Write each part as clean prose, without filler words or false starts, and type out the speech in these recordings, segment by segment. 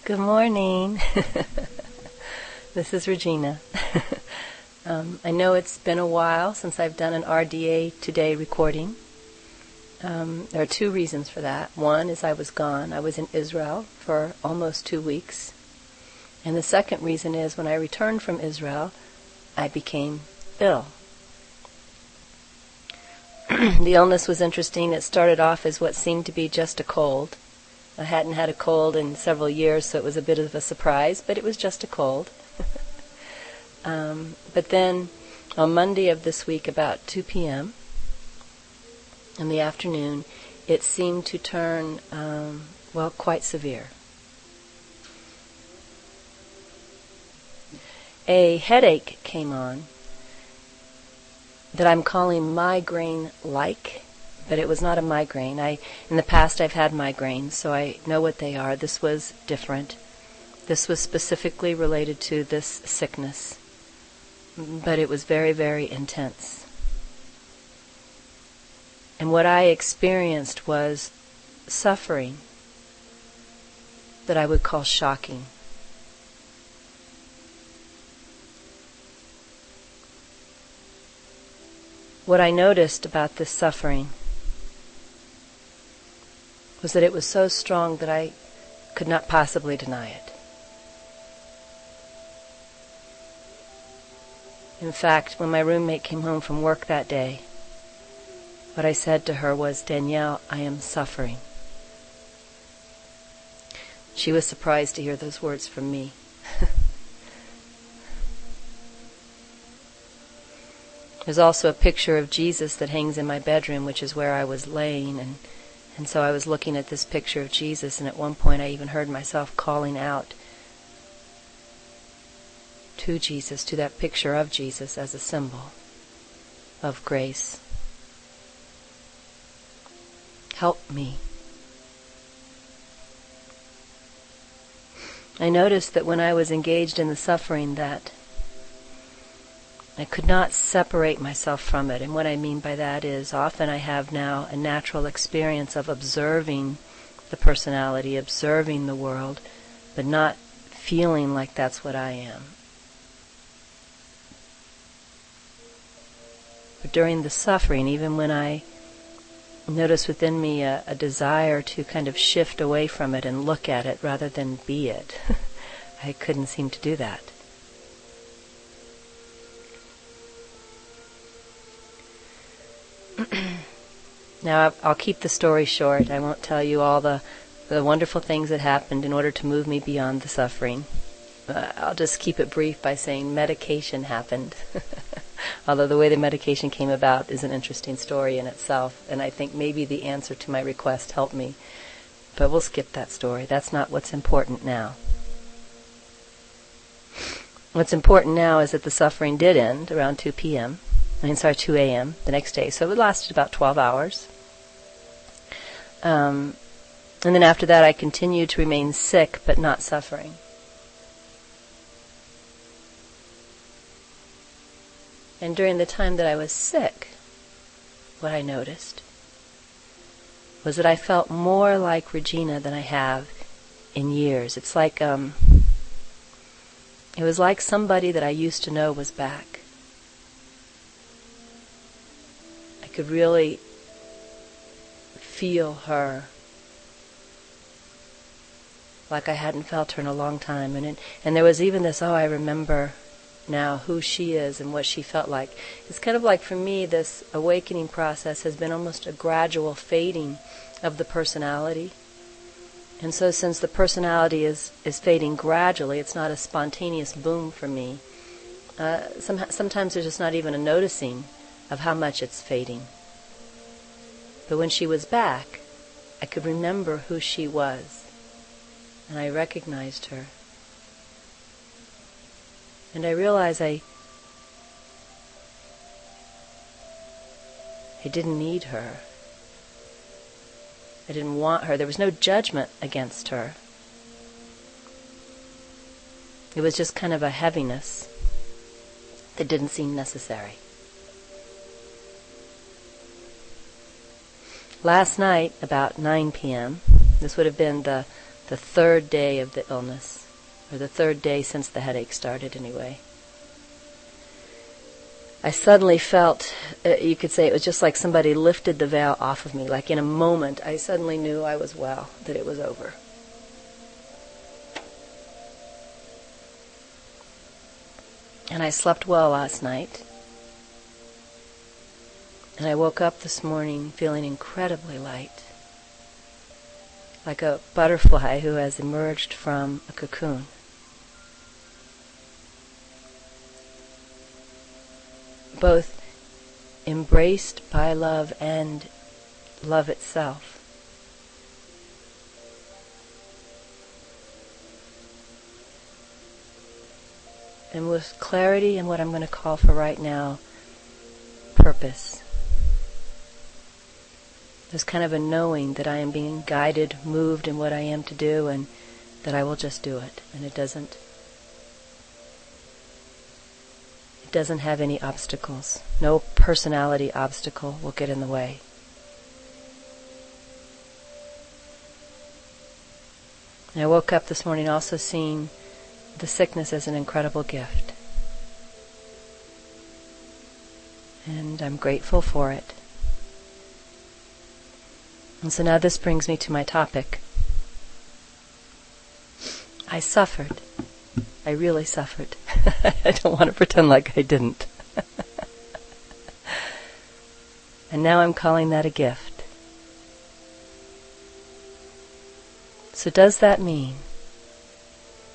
Good morning. This is Regina. I know it's been a while since I've done an RDA Today recording. There are two reasons for that. One is I was gone. I was in Israel for almost 2 weeks. And the second reason is when I returned from Israel, I became ill. The illness was interesting. It started off as what seemed to be just a cold. I hadn't had a cold in several years, so it was a bit of a surprise, but it was just a cold. But then on Monday of this week, about 2 p.m. in the afternoon, it seemed to turn, quite severe. A headache came on that I'm calling migraine-like, but it was not a migraine. In the past I've had migraines, so I know what they are. This was different. This was specifically related to this sickness, but it was very, very intense. And what I experienced was suffering that I would call shocking. What I noticed about this suffering was that it was so strong that I could not possibly deny it. In fact, when my roommate came home from work that day, what I said to her was, "Danielle, I am suffering." She was surprised to hear those words from me. There's also a picture of Jesus that hangs in my bedroom, which is where I was laying, and so I was looking at this picture of Jesus, and at one point I even heard myself calling out to Jesus, to that picture of Jesus as a symbol of grace. Help me. I noticed that when I was engaged in the suffering that I could not separate myself from it. And what I mean by that is often I have now a natural experience of observing the personality, observing the world, but not feeling like that's what I am. But during the suffering, even when I notice within me a desire to kind of shift away from it and look at it rather than be it, I couldn't seem to do that. Now, I'll keep the story short. I won't tell you all the wonderful things that happened in order to move me beyond the suffering. I'll just keep it brief by saying medication happened. Although the way the medication came about is an interesting story in itself, and I think maybe the answer to my request helped me. But we'll skip that story. That's not what's important now. What's important now is that the suffering did end around 2 p.m. 2 a.m. the next day. So it lasted about 12 hours. And then after that I continued to remain sick but not suffering. And during the time that I was sick, what I noticed was that I felt more like Regina than I have in years. It's like, it was like somebody that I used to know was back. I could really feel her like I hadn't felt her in a long time. And there was even this, I remember now who she is and what she felt like. It's kind of like for me this awakening process has been almost a gradual fading of the personality. And so since the personality is fading gradually, it's not a spontaneous boom for me. Sometimes there's just not even a noticing of how much it's fading. But when she was back, I could remember who she was, and I recognized her. And I realized I didn't need her. I didn't want her. There was no judgment against her. It was just kind of a heaviness that didn't seem necessary. Last night, about 9 p.m., this would have been the the third day of the illness, or the third day since the headache started anyway. I suddenly felt, you could say it was just like somebody lifted the veil off of me. Like in a moment, I suddenly knew I was well, that it was over. And I slept well last night. And I woke up this morning feeling incredibly light. Like a butterfly who has emerged from a cocoon. Both embraced by love and love itself. And with clarity and what I'm going to call for right now, purpose. There's kind of a knowing that I am being guided, moved in what I am to do, and that I will just do it. And it doesn't have any obstacles. No personality obstacle will get in the way. And I woke up this morning also seeing the sickness as an incredible gift. And I'm grateful for it. And so now this brings me to my topic. I suffered. I really suffered. I don't want to pretend like I didn't. And now I'm calling that a gift. So does that mean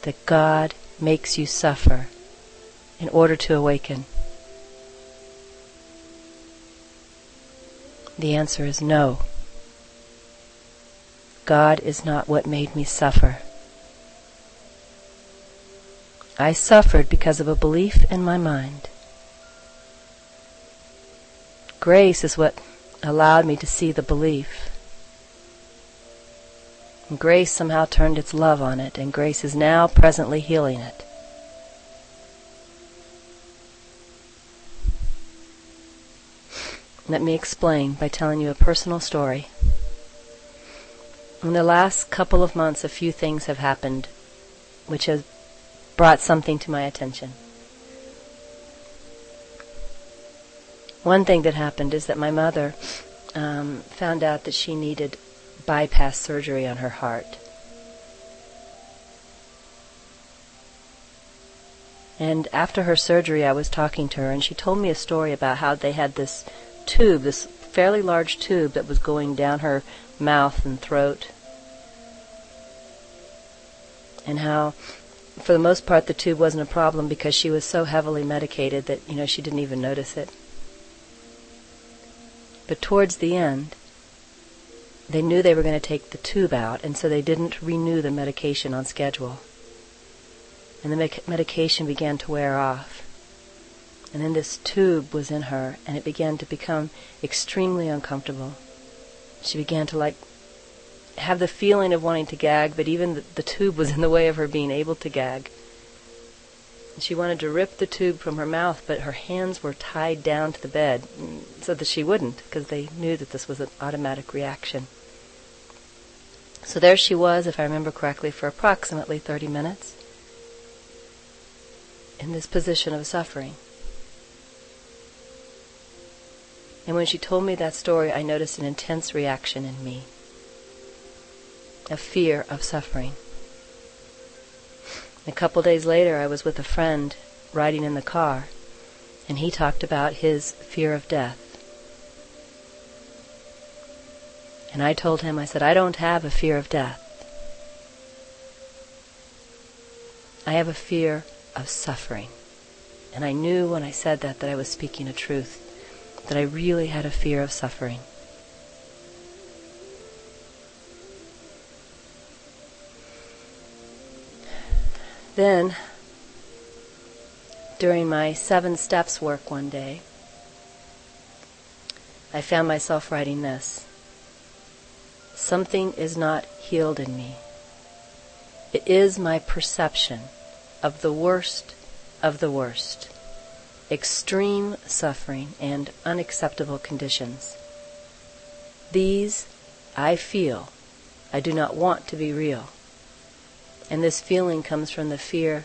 that God makes you suffer in order to awaken? The answer is no. God is not what made me suffer. I suffered because of a belief in my mind. Grace is what allowed me to see the belief. And grace somehow turned its love on it, and grace is now presently healing it. Let me explain by telling you a personal story. In the last couple of months, a few things have happened which have brought something to my attention. One thing that happened is that my mother found out that she needed bypass surgery on her heart. And after her surgery, I was talking to her, and she told me a story about how they had this tube, this fairly large tube that was going down her mouth and throat, and how, for the most part, the tube wasn't a problem because she was so heavily medicated that, she didn't even notice it. But towards the end, they knew they were going to take the tube out, and so they didn't renew the medication on schedule. And the medication began to wear off. And then this tube was in her, and it began to become extremely uncomfortable. She began to have the feeling of wanting to gag, but even the tube was in the way of her being able to gag. And she wanted to rip the tube from her mouth, but her hands were tied down to the bed so that she wouldn't, because they knew that this was an automatic reaction. So there she was, if I remember correctly, for approximately 30 minutes in this position of suffering. And when she told me that story, I noticed an intense reaction in me. A fear of suffering. A couple days later, I was with a friend riding in the car, and he talked about his fear of death. And I told him, I said, I don't have a fear of death. I have a fear of suffering. And I knew when I said that I was speaking a truth, that I really had a fear of suffering. Then, during my 7 steps work one day, I found myself writing this. Something is not healed in me. It is my perception of the worst, extreme suffering and unacceptable conditions. These I feel. I do not want to be real. And this feeling comes from the fear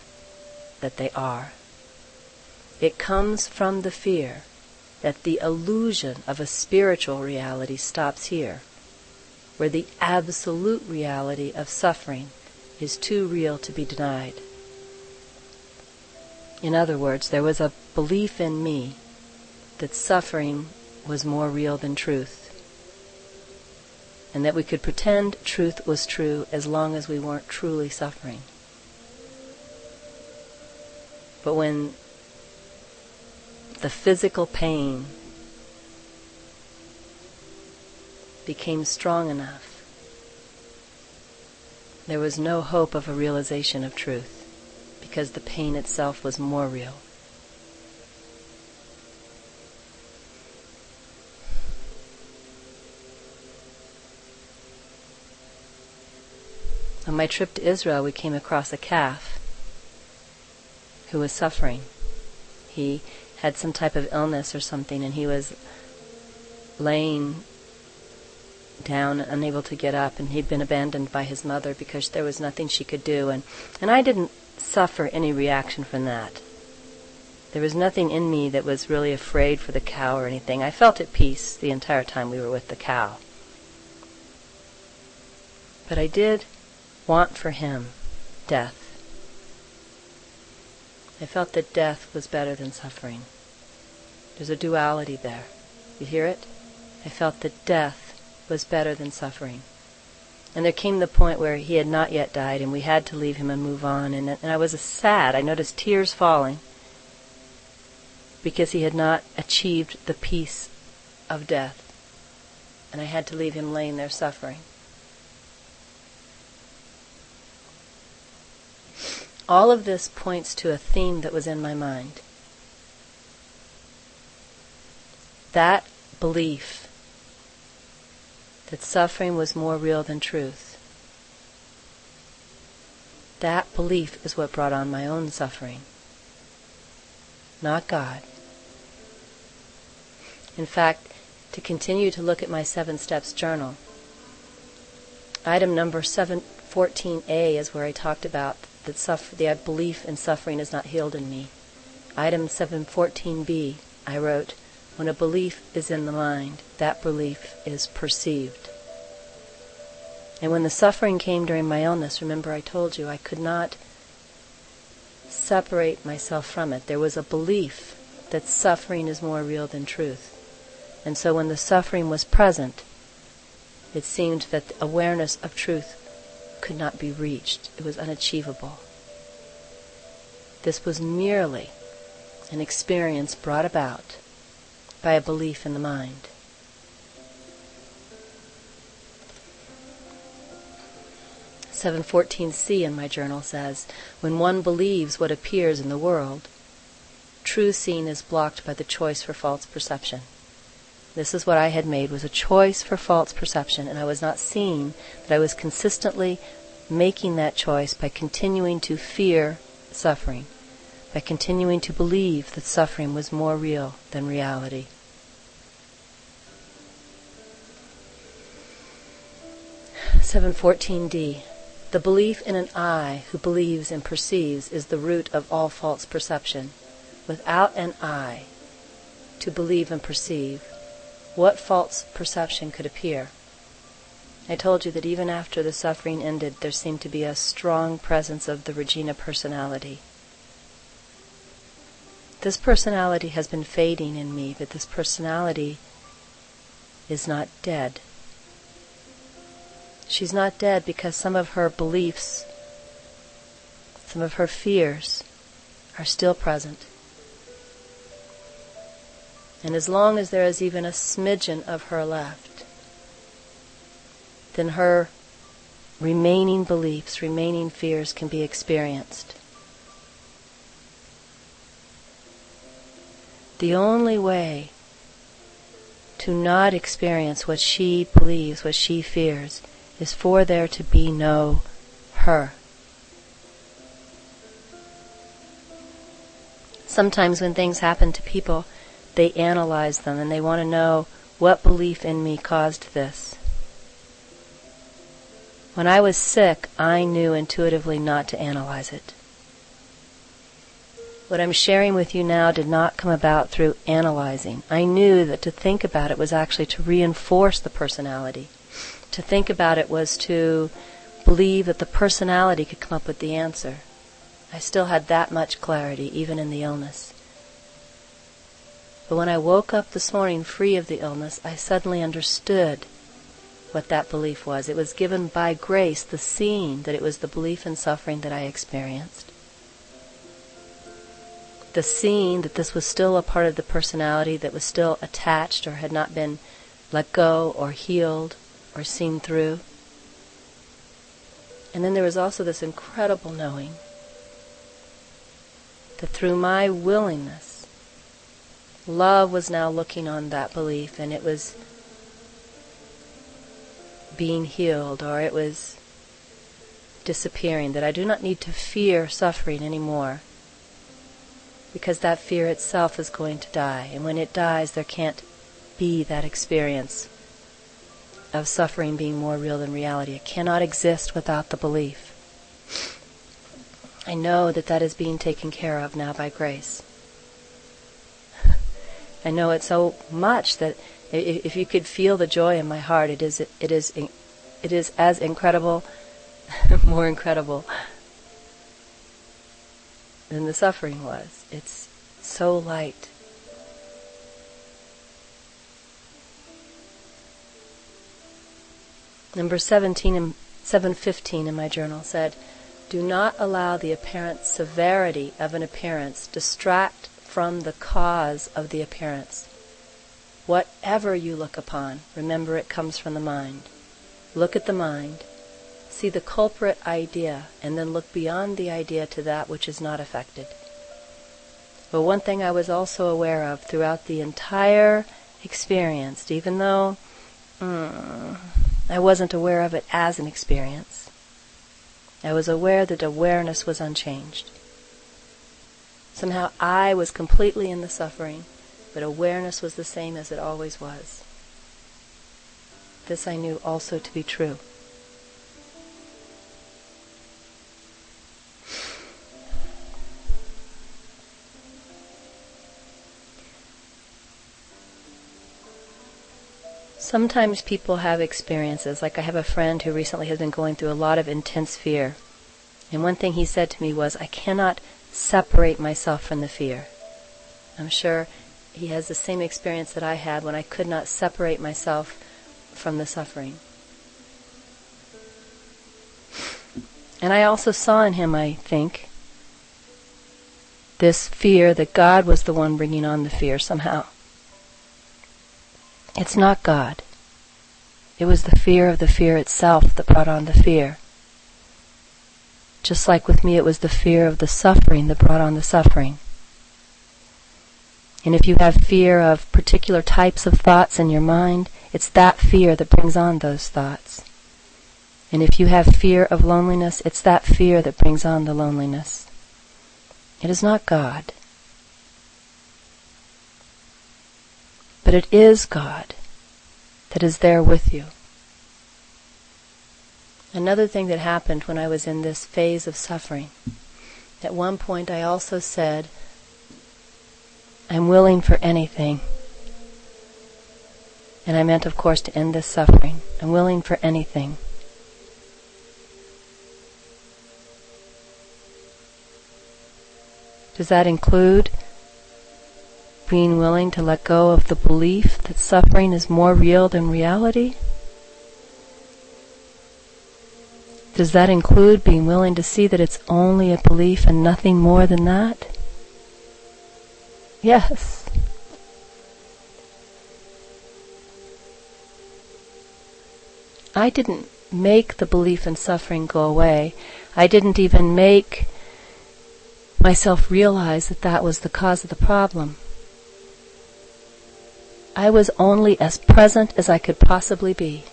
that they are. It comes from the fear that the illusion of a spiritual reality stops here, where the absolute reality of suffering is too real to be denied. In other words, there was a belief in me that suffering was more real than truth, and that we could pretend truth was true as long as we weren't truly suffering. But when the physical pain became strong enough, there was no hope of a realization of truth, because the pain itself was more real. On my trip to Israel, we came across a calf who was suffering. He had some type of illness or something, and he was laying down, unable to get up, and he'd been abandoned by his mother because there was nothing she could do. And I didn't suffer any reaction from that. There was nothing in me that was really afraid for the cow or anything. I felt at peace the entire time we were with the cow. But I did want for him death. I felt that death was better than suffering. There's a duality there. You hear it? I felt that death was better than suffering. And there came the point where he had not yet died, and we had to leave him and move on. And I was sad. I noticed tears falling because he had not achieved the peace of death. And I had to leave him laying there suffering. All of this points to a theme that was in my mind. That belief that suffering was more real than truth, that belief is what brought on my own suffering, not God. In fact, to continue to look at my 7 Steps journal, item number 714A is where I talked about the belief in suffering is not healed in me. Item 714B, I wrote, when a belief is in the mind, that belief is perceived. And when the suffering came during my illness, remember I told you I could not separate myself from it. There was a belief that suffering is more real than truth. And so when the suffering was present, it seemed that the awareness of truth could not be reached. It was unachievable. This was merely an experience brought about by a belief in the mind. Seven 14C in my journal says, when one believes what appears in the world, true seeing is blocked by the choice for false perception. This is what I had made, was a choice for false perception, and I was not seeing that I was consistently making that choice by continuing to fear suffering, by continuing to believe that suffering was more real than reality. Seven 14D. The belief in an I who believes and perceives is the root of all false perception. Without an I to believe and perceive, what false perception could appear? I told you that even after the suffering ended, there seemed to be a strong presence of the Regina personality. This personality has been fading in me, but this personality is not dead. She's not dead because some of her beliefs, some of her fears are still present. And as long as there is even a smidgen of her left, then her remaining beliefs, remaining fears can be experienced. The only way to not experience what she believes, what she fears, is for there to be no her. Sometimes when things happen to people, they analyze them and they want to know what belief in me caused this. When I was sick, I knew intuitively not to analyze it. What I'm sharing with you now did not come about through analyzing. I knew that to think about it was actually to reinforce the personality. To think about it was to believe that the personality could come up with the answer. I still had that much clarity, even in the illness. But when I woke up this morning free of the illness, I suddenly understood what that belief was. It was given by grace, the seeing that it was the belief in suffering that I experienced. The seeing that this was still a part of the personality that was still attached or had not been let go or healed or seen through. And then there was also this incredible knowing that through my willingness, love was now looking on that belief, and it was being healed, or it was disappearing, that I do not need to fear suffering anymore, because that fear itself is going to die. And when it dies, there can't be that experience of suffering being more real than reality. It cannot exist without the belief. I know that that is being taken care of now by grace. I know it so much that if you could feel the joy in my heart, it is as incredible, more incredible than the suffering was. It's so light. Number 715 in my journal said, "Do not allow the apparent severity of an appearance distract from the cause of the appearance. Whatever you look upon, remember it comes from the mind. Look at the mind, see the culprit idea, and then look beyond the idea to that which is not affected." But one thing I was also aware of throughout the entire experience, even though I wasn't aware of it as an experience, I was aware that awareness was unchanged. Somehow I was completely in the suffering, but awareness was the same as it always was. This I knew also to be true. Sometimes people have experiences, like I have a friend who recently has been going through a lot of intense fear. And one thing he said to me was, "I cannot separate myself from the fear." I'm sure he has the same experience that I had when I could not separate myself from the suffering. And I also saw in him, I think, this fear that God was the one bringing on the fear somehow. It's not God. It was the fear of the fear itself that brought on the fear. Just like with me, it was the fear of the suffering that brought on the suffering. And if you have fear of particular types of thoughts in your mind, it's that fear that brings on those thoughts. And if you have fear of loneliness, it's that fear that brings on the loneliness. It is not God. But it is God that is there with you. Another thing that happened when I was in this phase of suffering, at one point I also said, "I'm willing for anything." And I meant, of course, to end this suffering. I'm willing for anything. Does that include being willing to let go of the belief that suffering is more real than reality? Does that include being willing to see that it's only a belief and nothing more than that? Yes. I didn't make the belief in suffering go away. I didn't even make myself realize that that was the cause of the problem. I was only as present as I could possibly be.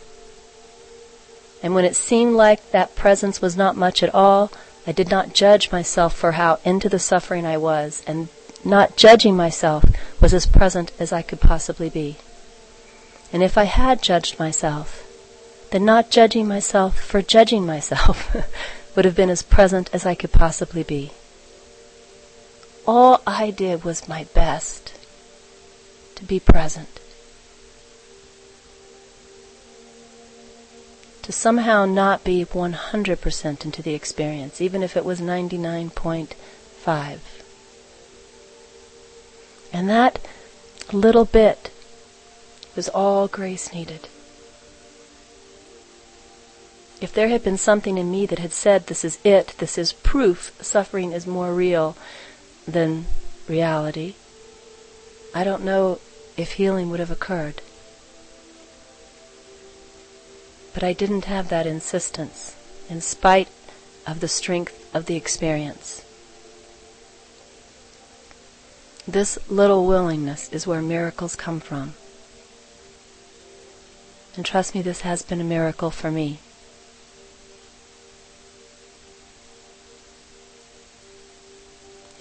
And when it seemed like that presence was not much at all, I did not judge myself for how into the suffering I was, and not judging myself was as present as I could possibly be. And if I had judged myself, then not judging myself for judging myself would have been as present as I could possibly be. All I did was my best to be present. To somehow not be 100% into the experience, even if it was 99.5. And that little bit was all grace needed. If there had been something in me that had said, this is it, this is proof, suffering is more real than reality, I don't know if healing would have occurred. But I didn't have that insistence, in spite of the strength of the experience. This little willingness is where miracles come from. And trust me, this has been a miracle for me.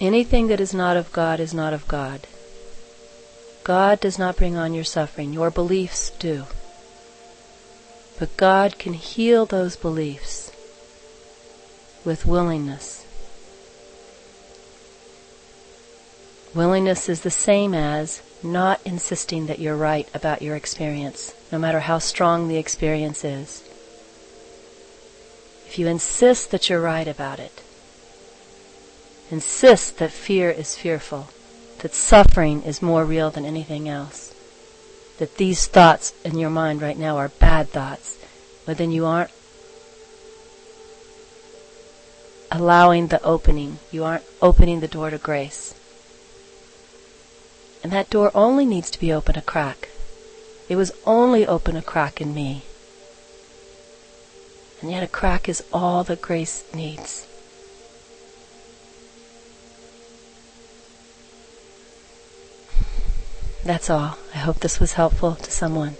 Anything that is not of God is not of God. God does not bring on your suffering. Your beliefs do. But God can heal those beliefs with willingness. Willingness is the same as not insisting that you're right about your experience, no matter how strong the experience is. If you insist that you're right about it, insist that fear is fearful, that suffering is more real than anything else, that these thoughts in your mind right now are bad thoughts, but then you aren't allowing the opening. You aren't opening the door to grace. And that door only needs to be open a crack. It was only open a crack in me. And yet a crack is all that grace needs. That's all. I hope this was helpful to someone.